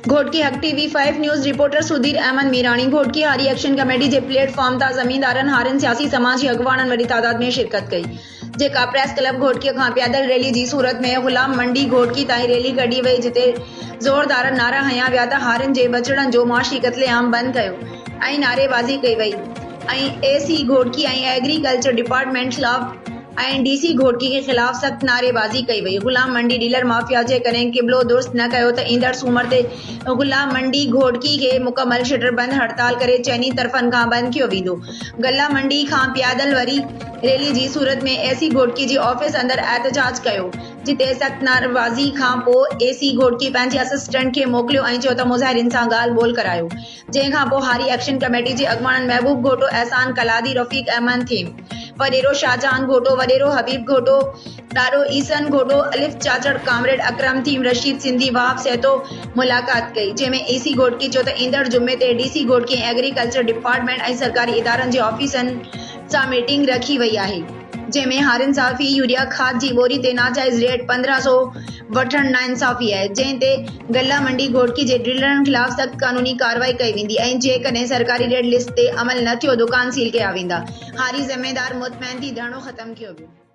घोटकी हक TV 5 news reporter Sudhir Ahmed Mirani. Ghotki हारी action committee जे platform ता ज़मींदारन हारन सियासी समाज के अगवानन वडी तादाद में शिरकत कई, जेका प्रेस क्लब घोटकी खां पैदल रैली जी सूरत में गुलाम मंडी घोटकी ताईं रैली कढी वई, जिते ज़ोरदार नारा हया विया त हारन जे बचड़न जो माशी क़त्लेआम बंद कयो ऐं नारेबाज़ी कई वई ऐं एसी घोटकी ऐं एग्रीकल्चर डिपार्टमेंट खिलाफ ऐं डीसी घोटकी के खिलाफ सख्त नारेबाज़ी कई वई। गुलाम मंडी डीलर माफिया जे करें किबलो दुरुस्त न कयो त ईंदड़ सूमर ते गुलाम मंडी घोटकी के मुकम्मल शटर बंद हड़ताल करे चइनी तरफ़न खां बंद कियो वेंदो। गल्ला मंडी खां पैदल वरी रैली जी सूरत में एसी घोटकी जी ऑफिस अंदर एहतजाज कयो, जिते सख्त नारेबाज़ी खां पोइ एसी घोटकी पंहिंजे असिस्टेंट खे मोकिलियो ऐं चयो त मुज़ाहिरीन सां ॻाल्हि ॿोल करायो। जंहिं खां पोइ हारी एक्शन कमेटी जे अॻवाननि महबूब घोटो, एहसान कलादी, रफ़ीक अहमद थीम, वडेरो शाहजहान घोटो, वडेरो हबीब घोटो, डारो ईसन घोटो, अलिफ चाचड़, कामरेड अकरम थीम, रशीद सिंधी, वहाब सहतो मुलाकात कई, जंहिंमें एसी घोटकी चयो त ईंदड़ जुमे ते डीसी घोटकी एग्रीकल्चर डिपार्टमेंट ऐं सरकारी इदारनि जे ऑफिसनि सां मीटिंग रखी वई आहे, जंहिंमें हारिन साफ़ी यूरिया खाद जी बोरी ते नाजाइज़ रेट 1500 वठण नाइंसाफ़ी आहे, जंहिं ते गल्ला मंडी घोटकी जे डीलरनि खिलाफ सख्त कानूनी कार्रवाई कई वेंदी ऐं जेकॾहिं सरकारी रेट लिस्ट ते अमल न थियो दुकान सील कया वेंदा। हारी ज़िम्मेदार मुतमैन थी धरणो ख़त्म कियो वियो।